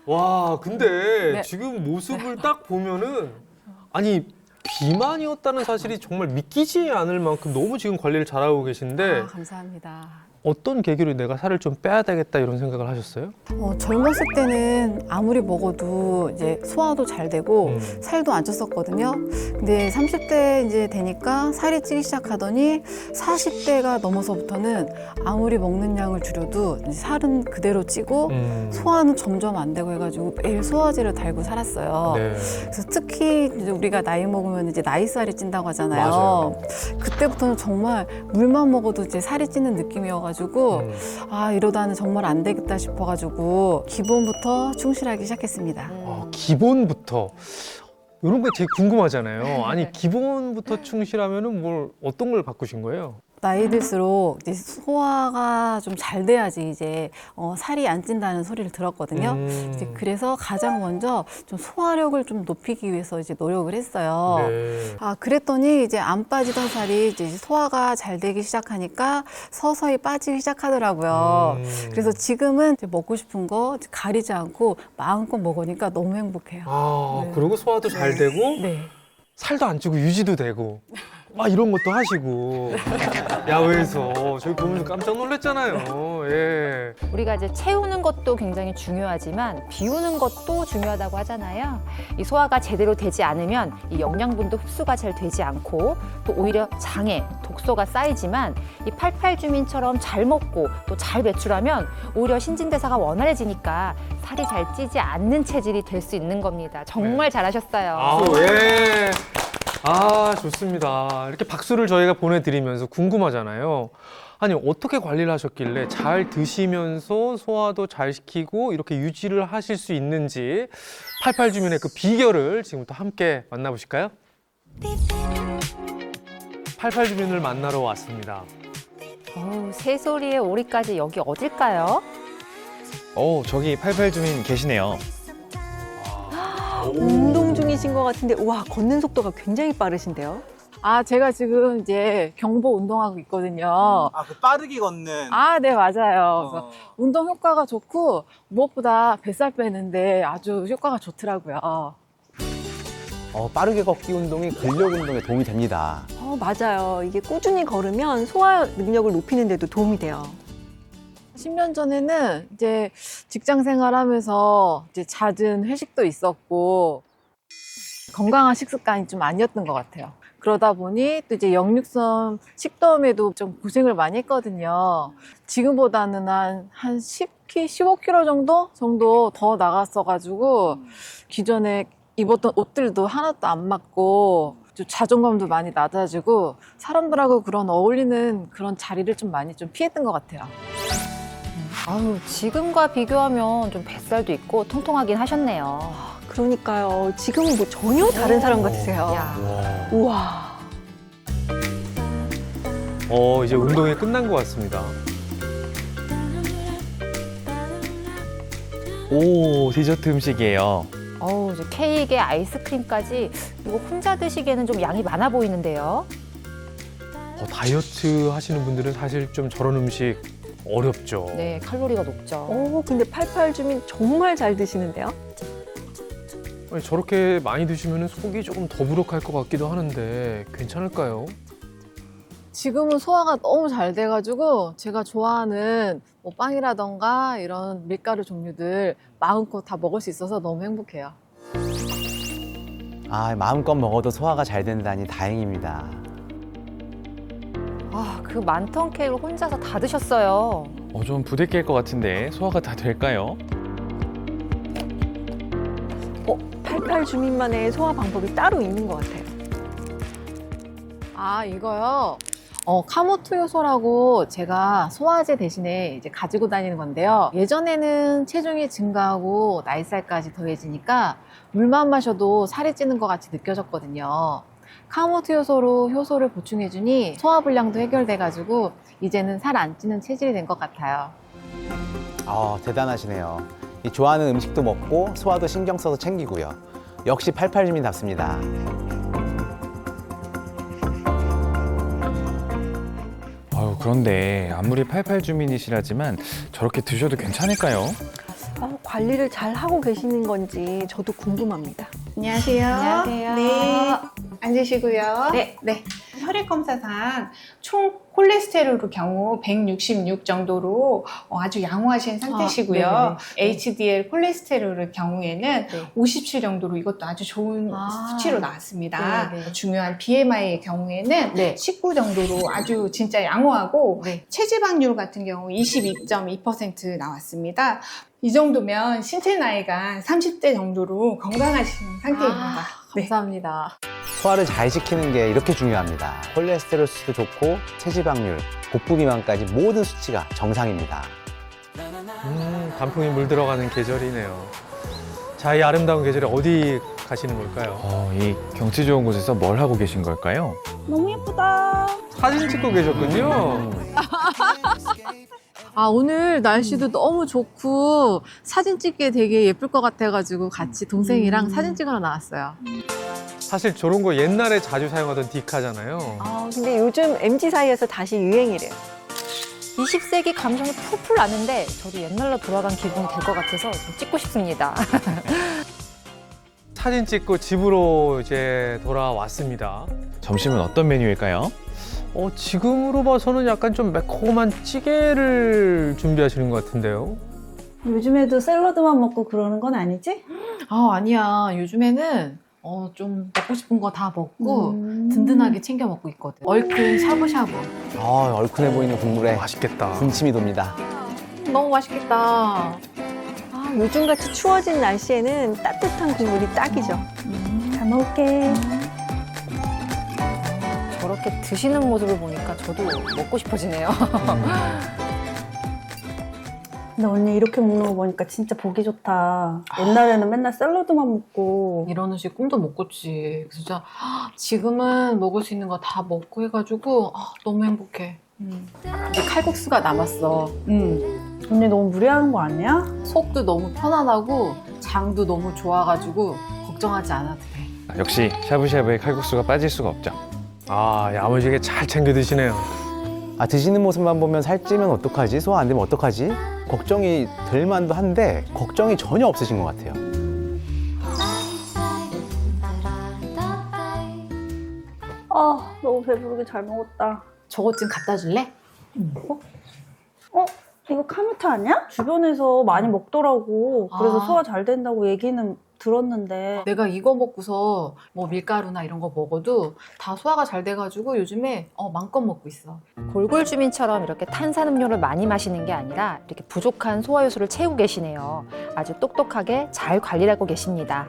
A: 와, 근데
I: 네.
A: 지금 모습을 딱 보면은 아니 비만이었다는 사실이 정말 믿기지 않을 만큼 너무 지금 관리를 잘하고 계신데
I: 감사합니다.
A: 어떤 계기로 내가 살을 좀 빼야 되겠다 이런 생각을 하셨어요?
I: 젊었을 때는 아무리 먹어도 이제 소화도 잘 되고 살도 안 쪘었거든요. 근데 30대 이제 되니까 살이 찌기 시작하더니 40대가 넘어서부터는 아무리 먹는 양을 줄여도 이제 살은 그대로 찌고 소화는 점점 안 되고 해가지고 매일 소화제를 달고 살았어요.
A: 네.
I: 그래서 특히 이제 우리가 나이 먹으면 이제 나이살이 찐다고 하잖아요.
A: 맞아요.
I: 그때부터는 정말 물만 먹어도 이제 살이 찌는 느낌이어가지고 아 이러다는 정말 안 되겠다 싶어가지고 기본부터 충실하기 시작했습니다.
A: 기본부터 이런 거 되게 궁금하잖아요. 아니 기본부터 충실하면은 뭘 어떤 걸 바꾸신 거예요?
I: 나이 들수록 이제 소화가 좀 잘 돼야지 이제 살이 안 찐다는 소리를 들었거든요. 이제 그래서 가장 먼저 좀 소화력을 좀 높이기 위해서 이제 노력을 했어요.
A: 네.
I: 그랬더니 이제 안 빠지던 살이 이제 소화가 잘 되기 시작하니까 서서히 빠지기 시작하더라고요. 그래서 지금은 이제 먹고 싶은 거 가리지 않고 마음껏 먹으니까 너무 행복해요.
A: 아,
I: 네.
A: 그리고 소화도 잘 되고
I: 네.
A: 살도 안 찌고 유지도 되고 막 이런 것도 하시고 야외에서 저희 보면서 깜짝 놀랐잖아요. 예.
B: 우리가 이제 채우는 것도 굉장히 중요하지만 비우는 것도 중요하다고 하잖아요. 이 소화가 제대로 되지 않으면 이 영양분도 흡수가 잘 되지 않고 또 오히려 장에 독소가 쌓이지만 이 팔팔 주민처럼 잘 먹고 또 잘 배출하면 오히려 신진대사가 원활해지니까 살이 잘 찌지 않는 체질이 될 수 있는 겁니다. 정말 잘하셨어요.
A: 아, 예. 아, 좋습니다. 이렇게 박수를 저희가 보내드리면서 궁금하잖아요. 아니, 어떻게 관리를 하셨길래 잘 드시면서 소화도 잘 시키고 이렇게 유지를 하실 수 있는지 팔팔 주민의 그 비결을 지금부터 함께 만나보실까요? 팔팔 주민을 만나러 왔습니다.
B: 새소리에 오리까지 여기 어딜까요?
C: 저기 팔팔 주민 계시네요.
D: 운동 중이신 것 같은데, 와, 걷는 속도가 굉장히 빠르신데요?
I: 제가 지금 이제 경보 운동하고 있거든요.
J: 그 빠르게 걷는.
I: 네, 맞아요. 그래서 운동 효과가 좋고 무엇보다 뱃살 빼는데 아주 효과가 좋더라고요.
F: 빠르게 걷기 운동이 근력 운동에 도움이 됩니다.
D: 맞아요. 이게 꾸준히 걸으면 소화 능력을 높이는 데도 도움이 돼요.
I: 10년 전에는 이제 직장 생활하면서 이제 잦은 회식도 있었고 건강한 식습관이 좀 아니었던 것 같아요. 그러다 보니 또 이제 역류성 식도염에도 좀 고생을 많이 했거든요. 지금보다는 한 15kg 정도 더 나갔어가지고 기존에 입었던 옷들도 하나도 안 맞고 좀 자존감도 많이 낮아지고 사람들하고 그런 어울리는 그런 자리를 좀 많이 좀 피했던 것 같아요.
B: 지금과 비교하면 좀 뱃살도 있고 통통하긴 하셨네요.
D: 그러니까요. 지금은 뭐 전혀 다른 사람 같으세요.
B: 야.
D: 우와.
A: 이제 운동이 끝난 것 같습니다.
C: 오, 디저트 음식이에요.
B: 이제 케이크에 아이스크림까지 이거 혼자 드시기에는 좀 양이 많아 보이는데요.
A: 다이어트 하시는 분들은 사실 좀 저런 음식 어렵죠.
B: 네, 칼로리가 높죠.
D: 근데 팔팔 주민 정말 잘 드시는데요?
A: 아니, 저렇게 많이 드시면 속이 조금 더부룩할 것 같기도 하는데 괜찮을까요?
I: 지금은 소화가 너무 잘 돼가지고 제가 좋아하는 뭐 빵이라던가 이런 밀가루 종류들 마음껏 다 먹을 수 있어서 너무 행복해요.
F: 아, 마음껏 먹어도 소화가 잘 된다니 다행입니다.
B: 아, 그 많던 케이크를 혼자서 다 드셨어요.
C: 좀 부대낄 것 같은데 소화가 다 될까요?
D: 88 주민만의 소화 방법이 따로 있는 것 같아요.
I: 아, 이거요? 카모트 효소라고 제가 소화제 대신에 이제 가지고 다니는 건데요. 예전에는 체중이 증가하고 나이살까지 더해지니까 물만 마셔도 살이 찌는 것 같이 느껴졌거든요. 카모트 효소로 효소를 보충해주니 소화불량도 해결돼가지고 이제는 살 안 찌는 체질이 된 것 같아요.
F: 대단하시네요. 이 좋아하는 음식도 먹고 소화도 신경 써서 챙기고요. 역시 88 주민답습니다.
C: 그런데 아무리 88 주민이시라지만 저렇게 드셔도 괜찮을까요?
D: 관리를 잘 하고 계시는 건지 저도 궁금합니다.
J: 안녕하세요.
B: 안녕하세요.
J: 네. 앉으시고요.
B: 네.
J: 네. 혈액 검사상 총 콜레스테롤의 경우 166 정도로 아주 양호하신 상태시고요. HDL 콜레스테롤의 경우에는 57 정도로 이것도 아주 좋은 수치로 나왔습니다. 중요한 BMI의 경우에는 19 정도로 아주 진짜 양호하고 체지방률 같은 경우 22.2% 나왔습니다. 이 정도면 신체 나이가 30대 정도로 건강하신 상태입니다.
I: 감사합니다.
F: 소화를 잘 시키는 게 이렇게 중요합니다. 콜레스테롤 수치도 좋고 체지방률, 복부 비만까지 모든 수치가 정상입니다.
A: 단풍이 물들어가는 계절이네요. 자, 이 아름다운 계절에 어디 가시는 걸까요?
C: 이 경치 좋은 곳에서 뭘 하고 계신 걸까요?
E: 너무 예쁘다.
A: 사진 찍고 계셨군요.
I: 오늘 날씨도 너무 좋고 사진 찍기에 되게 예쁠 것 같아가지고 같이 동생이랑 사진 찍으러 나왔어요.
A: 사실 저런 거 옛날에 자주 사용하던 디카잖아요.
D: 근데 요즘 MZ 사이에서 다시 유행이래요.
B: 20세기 감성이 풀풀 나는데 저도 옛날로 돌아간 기분이 될 것 같아서 좀 찍고 싶습니다.
A: 사진 찍고 집으로 이제 돌아왔습니다.
C: 점심은 어떤 메뉴일까요?
A: 지금으로 봐서는 약간 좀 매콤한 찌개를 준비하시는 것 같은데요.
E: 요즘에도 샐러드만 먹고 그러는 건 아니지?
I: 아니야. 요즘에는 좀 먹고 싶은 거 다 먹고 든든하게 챙겨 먹고 있거든. 얼큰 샤브샤브.
F: 얼큰해 보이는 국물에
A: 맛있겠다.
F: 군침이 돕니다.
I: 너무 맛있겠다.
D: 요즘같이 추워진 날씨에는 따뜻한 국물이 딱이죠.
E: 잘 먹을게.
B: 저렇게 드시는 모습을 보니까 저도 먹고 싶어지네요.
E: 근데 언니 이렇게 먹는 거 보니까 진짜 보기 좋다. 옛날에는 맨날 샐러드만 먹고.
I: 이런 음식 꿈도 못 꿨지. 진짜 지금은 먹을 수 있는 거 다 먹고 해가지고 너무 행복해. 이제 칼국수가 남았어.
E: 언니 너무 무리하는 거 아니야?
I: 속도 너무 편안하고 장도 너무 좋아가지고 걱정하지 않아도 돼.
C: 역시 샤브샤브에 칼국수가 빠질 수가 없죠.
A: 야무지게 잘 챙겨 드시네요.
F: 드시는 모습만 보면 살찌면 어떡하지? 소화 안 되면 어떡하지? 걱정이 될 만도 한데 걱정이 전혀 없으신 것 같아요.
E: 너무 배부르게 잘 먹었다.
I: 저것 좀 갖다 줄래?
E: 이거 카모트 아니야? 주변에서 많이 먹더라고. 그래서 소화 잘 된다고 얘기는 들었는데.
I: 내가 이거 먹고서 뭐 밀가루나 이런 거 먹어도 다 소화가 잘 돼가지고 요즘에 마음껏 먹고 있어.
B: 골골 주민처럼 이렇게 탄산음료를 많이 마시는 게 아니라 이렇게 부족한 소화 요소를 채우고 계시네요. 아주 똑똑하게 잘 관리를 하고 계십니다.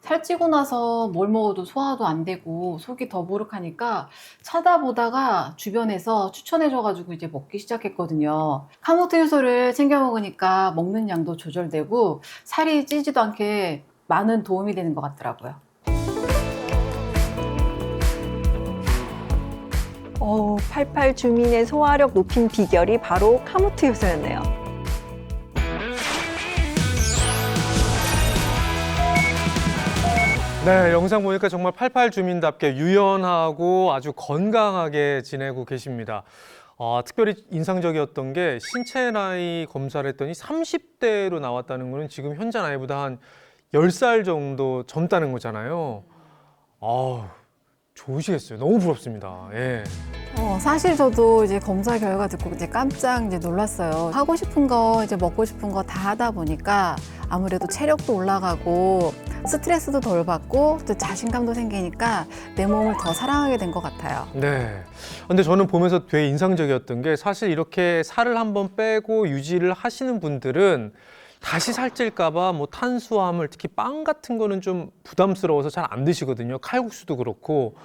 I: 살찌고 나서 뭘 먹어도 소화도 안 되고 속이 더부룩하니까 찾아보다가 주변에서 추천해줘가지고 이제 먹기 시작했거든요. 카모트 효소를 챙겨 먹으니까 먹는 양도 조절되고 살이 찌지도 않게 많은 도움이 되는 것 같더라고요.
D: 88 주민의 소화력 높인 비결이 바로 카모트 효소였네요.
A: 네, 영상 보니까 정말 88 주민답게 유연하고 아주 건강하게 지내고 계십니다. 특별히 인상적이었던 게 신체 나이 검사를 했더니 30대로 나왔다는 거는 지금 현재 나이보다 한 10살 정도 젊다는 거잖아요. 좋으시겠어요. 너무 부럽습니다. 예.
I: 사실 저도 이제 검사 결과 듣고 이제 깜짝 이제 놀랐어요. 하고 싶은 거, 이제 먹고 싶은 거 다 하다 보니까 아무래도 체력도 올라가고 스트레스도 덜 받고 또 자신감도 생기니까 내 몸을 더 사랑하게 된 것 같아요.
A: 네. 근데 저는 보면서 되게 인상적이었던 게 사실 이렇게 살을 한번 빼고 유지를 하시는 분들은 다시 살찔까봐 뭐 탄수화물, 특히 빵 같은 거는 좀 부담스러워서 잘 안 드시거든요. 칼국수도 그렇고.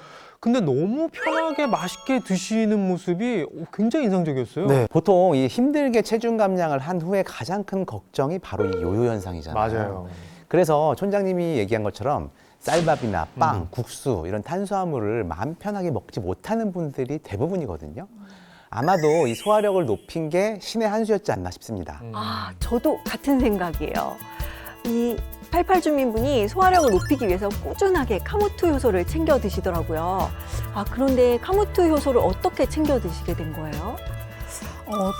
A: 근데 너무 편하게 맛있게 드시는 모습이 굉장히 인상적이었어요.
F: 네, 보통 이 힘들게 체중 감량을 한 후에 가장 큰 걱정이 바로 이 요요 현상이잖아요.
A: 맞아요.
F: 그래서 촌장님이 얘기한 것처럼 쌀밥이나 빵, 국수 이런 탄수화물을 마음 편하게 먹지 못하는 분들이 대부분이거든요. 아마도 이 소화력을 높인 게 신의 한 수였지 않나 싶습니다.
D: 아, 저도 같은 생각이에요. 이 88 주민분이 소화력을 높이기 위해서 꾸준하게 카모트 효소를 챙겨 드시더라고요. 아, 그런데 카모트 효소를 어떻게 챙겨 드시게 된 거예요?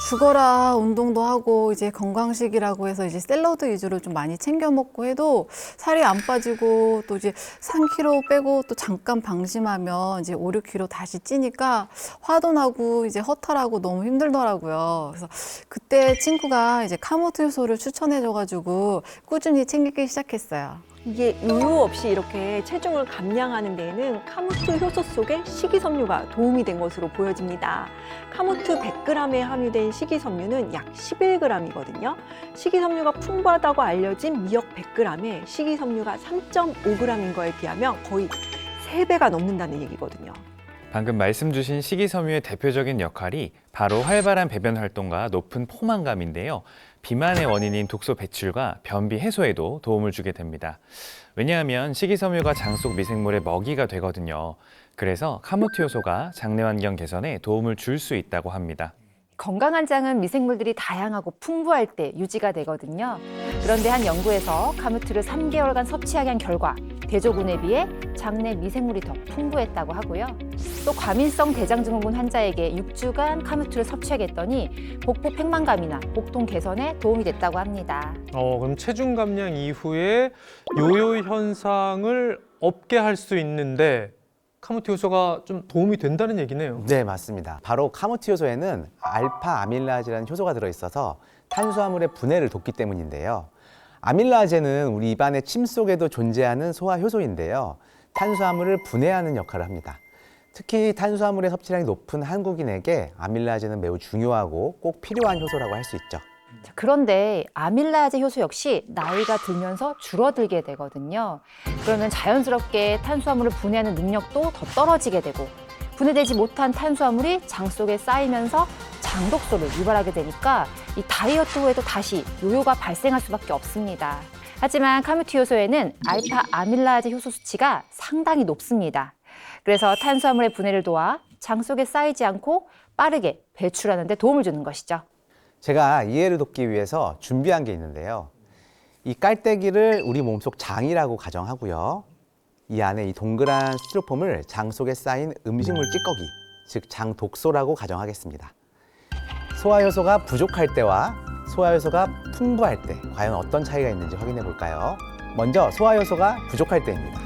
I: 죽어라 운동도 하고 이제 건강식이라고 해서 이제 샐러드 위주로 좀 많이 챙겨 먹고 해도 살이 안 빠지고 또 이제 3kg 빼고 또 잠깐 방심하면 이제 5, 6kg 다시 찌니까 화도 나고 이제 허탈하고 너무 힘들더라고요. 그래서 그때 친구가 이제 카모트 효소를 추천해줘가지고 꾸준히 챙기기 시작했어요.
D: 이게 요요 없이 이렇게 체중을 감량하는 데에는 카모트 효소 속에 식이섬유가 도움이 된 것으로 보여집니다. 카모트 100g에 함유된 식이섬유는 약 11g이거든요. 식이섬유가 풍부하다고 알려진 미역 100g에 식이섬유가 3.5g인 거에 비하면 거의 3배가 넘는다는 얘기거든요.
C: 방금 말씀 주신 식이섬유의 대표적인 역할이 바로 활발한 배변 활동과 높은 포만감인데요. 비만의 원인인 독소 배출과 변비 해소에도 도움을 주게 됩니다. 왜냐하면 식이섬유가 장 속 미생물의 먹이가 되거든요. 그래서 카모트 효소가 장내 환경 개선에 도움을 줄 수 있다고 합니다.
B: 건강한 장은 미생물들이 다양하고 풍부할 때 유지가 되거든요. 그런데 한 연구에서 카모트를 3개월간 섭취하게 한 결과 대조군에 비해 장내 미생물이 더 풍부했다고 하고요. 또 과민성 대장증후군 환자에게 6주간 카모트를 섭취하게 했더니 복부 팽만감이나 복통 개선에 도움이 됐다고 합니다.
A: 그럼 체중 감량 이후에 요요 현상을 없게 할 수 있는데 카모트 효소가 좀 도움이 된다는 얘기네요.
F: 네, 맞습니다. 바로 카모트 효소에는 알파 아밀라제라는 효소가 들어있어서 탄수화물의 분해를 돕기 때문인데요. 아밀라제는 우리 입안의 침 속에도 존재하는 소화 효소인데요. 탄수화물을 분해하는 역할을 합니다. 특히 탄수화물의 섭취량이 높은 한국인에게 아밀라제는 매우 중요하고 꼭 필요한 효소라고 할 수 있죠.
B: 그런데 아밀라제 효소 역시 나이가 들면서 줄어들게 되거든요. 그러면 자연스럽게 탄수화물을 분해하는 능력도 더 떨어지게 되고 분해되지 못한 탄수화물이 장 속에 쌓이면서 장독소를 유발하게 되니까 이 다이어트 후에도 다시 요요가 발생할 수밖에 없습니다. 하지만 카모트 효소에는 알파 아밀라제 효소 수치가 상당히 높습니다. 그래서 탄수화물의 분해를 도와 장 속에 쌓이지 않고 빠르게 배출하는 데 도움을 주는 것이죠.
F: 제가 이해를 돕기 위해서 준비한 게 있는데요. 이 깔때기를 우리 몸속 장이라고 가정하고요. 이 안에 이 동그란 스티로폼을 장 속에 쌓인 음식물 찌꺼기, 즉 장독소라고 가정하겠습니다. 소화효소가 부족할 때와 소화효소가 풍부할 때 과연 어떤 차이가 있는지 확인해 볼까요? 먼저 소화효소가 부족할 때입니다.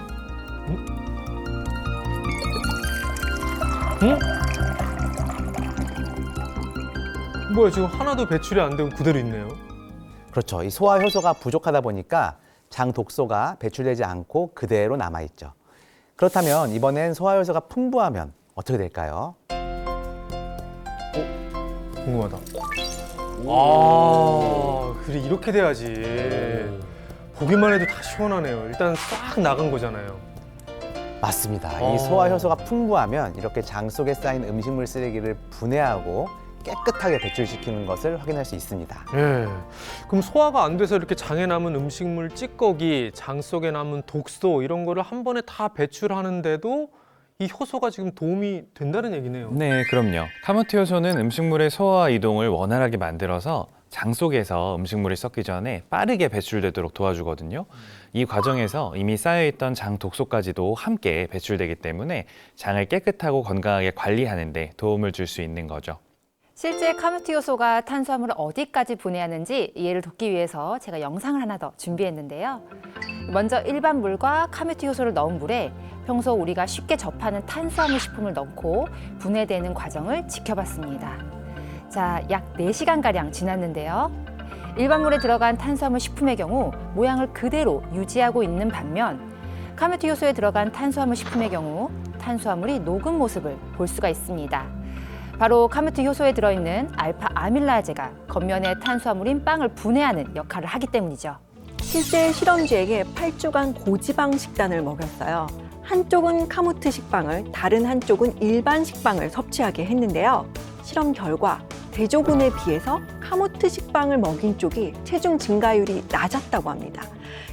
A: 뭐야, 지금 하나도 배출이 안 되고 그대로 있네요.
F: 그렇죠. 이 소화효소가 부족하다 보니까 장 독소가 배출되지 않고 그대로 남아있죠. 그렇다면 이번엔 소화효소가 풍부하면 어떻게 될까요?
A: 궁금하다. 그래, 이렇게 돼야지. 보기만 해도 다 시원하네요. 일단 싹 나간 거잖아요.
F: 맞습니다. 이 소화효소가 풍부하면 이렇게 장 속에 쌓인 음식물 쓰레기를 분해하고 깨끗하게 배출시키는 것을 확인할 수 있습니다.
A: 예. 그럼 소화가 안 돼서 이렇게 장에 남은 음식물 찌꺼기, 장 속에 남은 독소 이런 거를 한 번에 다 배출하는데도 이 효소가 지금 도움이 된다는 얘기네요.
C: 네, 그럼요. 카모트 효소는 음식물의 소화 이동을 원활하게 만들어서 장 속에서 음식물이 썩기 전에 빠르게 배출되도록 도와주거든요. 이 과정에서 이미 쌓여있던 장 독소까지도 함께 배출되기 때문에 장을 깨끗하고 건강하게 관리하는 데 도움을 줄 수 있는 거죠.
B: 실제 카무트 효소가 탄수화물을 어디까지 분해하는지 이해를 돕기 위해서 제가 영상을 하나 더 준비했는데요. 먼저 일반 물과 카무트 효소를 넣은 물에 평소 우리가 쉽게 접하는 탄수화물 식품을 넣고 분해되는 과정을 지켜봤습니다. 자, 약 4시간가량 지났는데요. 일반 물에 들어간 탄수화물 식품의 경우 모양을 그대로 유지하고 있는 반면 카무트 효소에 들어간 탄수화물 식품의 경우 탄수화물이 녹은 모습을 볼 수가 있습니다. 바로 카무트 효소에 들어있는 알파 아밀라제가 겉면의 탄수화물인 빵을 분해하는 역할을 하기 때문이죠.
D: 실제 실험주에게 8주간 고지방 식단을 먹였어요. 한쪽은 카무트 식빵을, 다른 한쪽은 일반 식빵을 섭취하게 했는데요. 실험 결과 대조군에 비해서 카무트 식빵을 먹인 쪽이 체중 증가율이 낮았다고 합니다.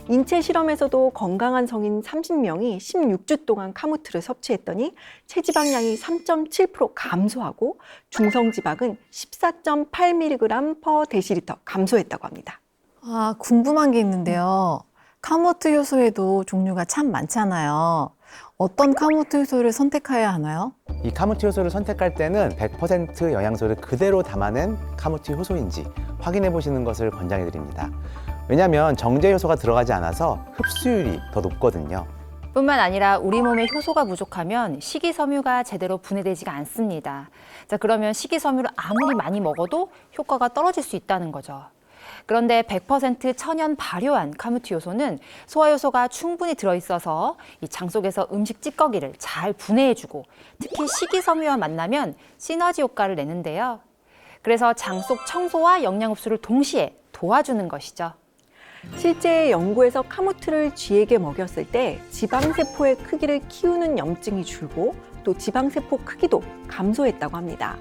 D: 인체 실험에서도 건강한 성인 30명이 16주 동안 카무트를 섭취했더니 체지방량이 3.7% 감소하고 중성지방은 14.8mg/dL 감소했다고 합니다.
I: 아, 궁금한 게 있는데요. 카무트 효소에도 종류가 참 많잖아요. 어떤 카무트 효소를 선택해야 하나요?
F: 이 카무트 효소를 선택할 때는 100% 영양소를 그대로 담아낸 카무트 효소인지 확인해 보시는 것을 권장해 드립니다. 왜냐하면 정제 효소가 들어가지 않아서 흡수율이 더 높거든요.
B: 뿐만 아니라 우리 몸에 효소가 부족하면 식이섬유가 제대로 분해되지가 않습니다. 자, 그러면 식이섬유를 아무리 많이 먹어도 효과가 떨어질 수 있다는 거죠. 그런데 100% 천연 발효한 카무트 효소는 소화 효소가 충분히 들어있어서 이 장 속에서 음식 찌꺼기를 잘 분해해주고 특히 식이섬유와 만나면 시너지 효과를 내는데요. 그래서 장 속 청소와 영양 흡수를 동시에 도와주는 것이죠.
D: 실제 연구에서 카무트를 쥐에게 먹였을 때 지방세포의 크기를 키우는 염증이 줄고 또 지방세포 크기도 감소했다고 합니다.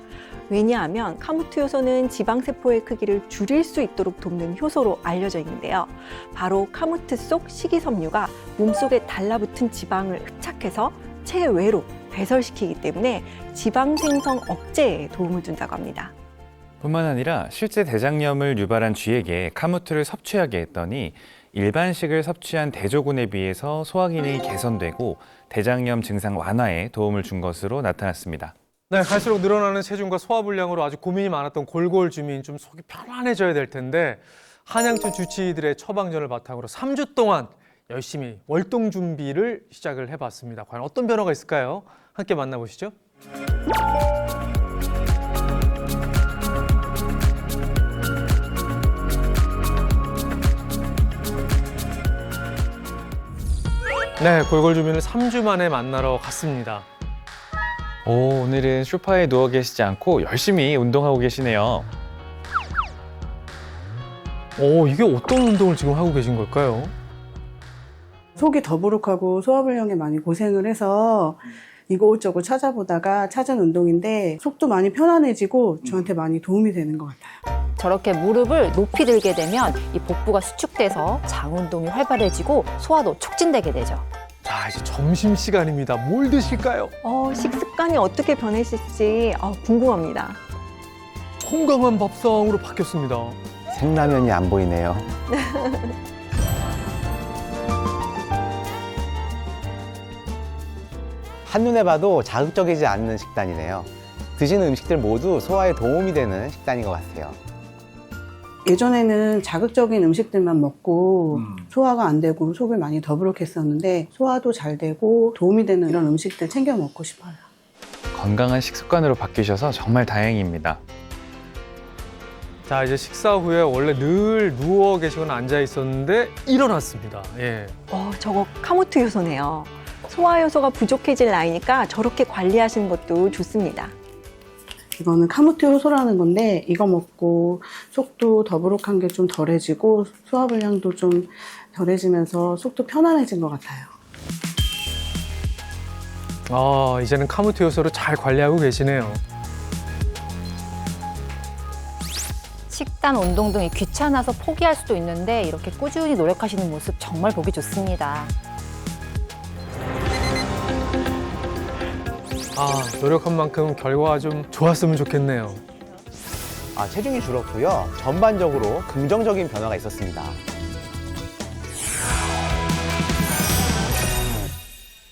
D: 왜냐하면 카무트 효소는 지방세포의 크기를 줄일 수 있도록 돕는 효소로 알려져 있는데요. 바로 카무트 속 식이섬유가 몸속에 달라붙은 지방을 흡착해서 체외로 배설시키기 때문에 지방 생성 억제에 도움을 준다고 합니다.
C: 뿐만 아니라 실제 대장염을 유발한 쥐에게 카무트를 섭취하게 했더니 일반식을 섭취한 대조군에 비해서 소화 기능이 개선되고 대장염 증상 완화에 도움을 준 것으로 나타났습니다.
A: 네, 갈수록 늘어나는 체중과 소화불량으로 아주 고민이 많았던 골골 주민, 좀 속이 편안해져야 될 텐데 한양초 주치의들의 처방전을 바탕으로 3주 동안 열심히 월동 준비를 시작을 해봤습니다. 과연 어떤 변화가 있을까요? 함께 만나보시죠. 네, 골골 주민을 3주 만에 만나러 갔습니다.
C: 오늘은 소파에 누워 계시지 않고 열심히 운동하고 계시네요.
A: 이게 어떤 운동을 지금 하고 계신 걸까요?
E: 속이 더부룩하고 소화불량에 많이 고생을 해서 이곳저곳 찾아보다가 찾은 운동인데 속도 많이 편안해지고 저한테 많이 도움이 되는 것 같아요.
B: 저렇게 무릎을 높이 들게 되면 이 복부가 수축돼서 장 운동이 활발해지고 소화도 촉진되게 되죠.
A: 자, 이제 점심시간입니다. 뭘 드실까요?
D: 식습관이 어떻게 변하실지 궁금합니다.
A: 건강한 밥상으로 바뀌었습니다.
F: 생라면이 안 보이네요. 한눈에 봐도 자극적이지 않는 식단이네요. 드시는 음식들 모두 소화에 도움이 되는 식단인 것 같아요.
E: 예전에는 자극적인 음식들만 먹고 소화가 안 되고 속을 많이 더부룩했었는데 소화도 잘 되고 도움이 되는 이런 음식들 챙겨 먹고 싶어요.
C: 건강한 식습관으로 바뀌셔서 정말 다행입니다.
A: 자, 이제 식사 후에 원래 늘 누워 계시거나 앉아 있었는데 일어났습니다. 예.
D: 저거 카무트 효소네요. 소화 효소가 부족해질 나이니까 저렇게 관리하시는 것도 좋습니다.
E: 이거는 카무트 효소라는 건데 이거 먹고 속도 더부룩한 게 좀 덜해지고 소화불량도 좀 덜해지면서 속도 편안해진 것 같아요.
A: 이제는 카무트 효소로 잘 관리하고 계시네요.
B: 식단, 운동 등이 귀찮아서 포기할 수도 있는데 이렇게 꾸준히 노력하시는 모습 정말 보기 좋습니다.
A: 노력한 만큼 결과가 좀 좋았으면 좋겠네요.
F: 체중이 줄었고요. 전반적으로 긍정적인 변화가 있었습니다.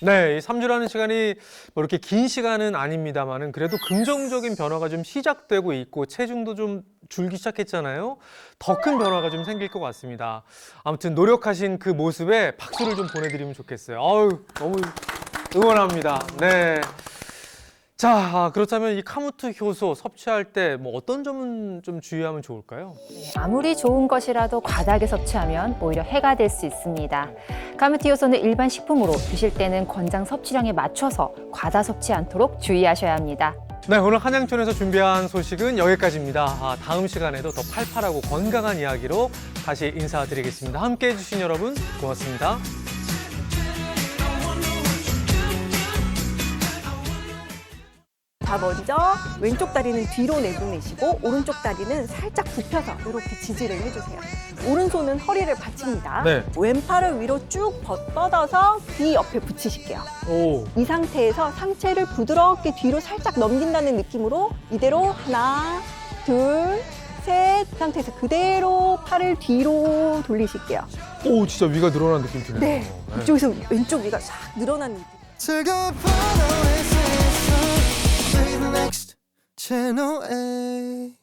A: 네, 이 3주라는 시간이 뭐 이렇게 긴 시간은 아닙니다만은 그래도 긍정적인 변화가 좀 시작되고 있고 체중도 좀 줄기 시작했잖아요. 더 큰 변화가 좀 생길 것 같습니다. 아무튼 노력하신 그 모습에 박수를 좀 보내드리면 좋겠어요. 아유, 너무 응원합니다. 네. 자, 그렇다면 이 카무트 효소 섭취할 때 뭐 어떤 점은 좀 주의하면 좋을까요?
B: 아무리 좋은 것이라도 과다하게 섭취하면 오히려 해가 될 수 있습니다. 카무트 효소는 일반 식품으로 드실 때는 권장 섭취량에 맞춰서 과다 섭취 않도록 주의하셔야 합니다.
A: 네, 오늘 한양촌에서 준비한 소식은 여기까지입니다. 다음 시간에도 더 팔팔하고 건강한 이야기로 다시 인사드리겠습니다. 함께해 주신 여러분 고맙습니다.
D: 자, 먼저 왼쪽 다리는 뒤로 내보내시고 오른쪽 다리는 살짝 굽혀서 이렇게 지지를 해주세요. 오른손은 허리를 받칩니다.
A: 네.
D: 왼팔을 위로 쭉 뻗어서 귀 옆에 붙이실게요.
A: 오.
D: 이 상태에서 상체를 부드럽게 뒤로 살짝 넘긴다는 느낌으로 이대로 하나, 둘, 셋 상태에서 그대로 팔을 뒤로 돌리실게요.
A: 오, 진짜 위가 늘어난 느낌 드네요.
D: 네, 이쪽에서 왼쪽 위가 싹 늘어난 느낌.
K: Channel A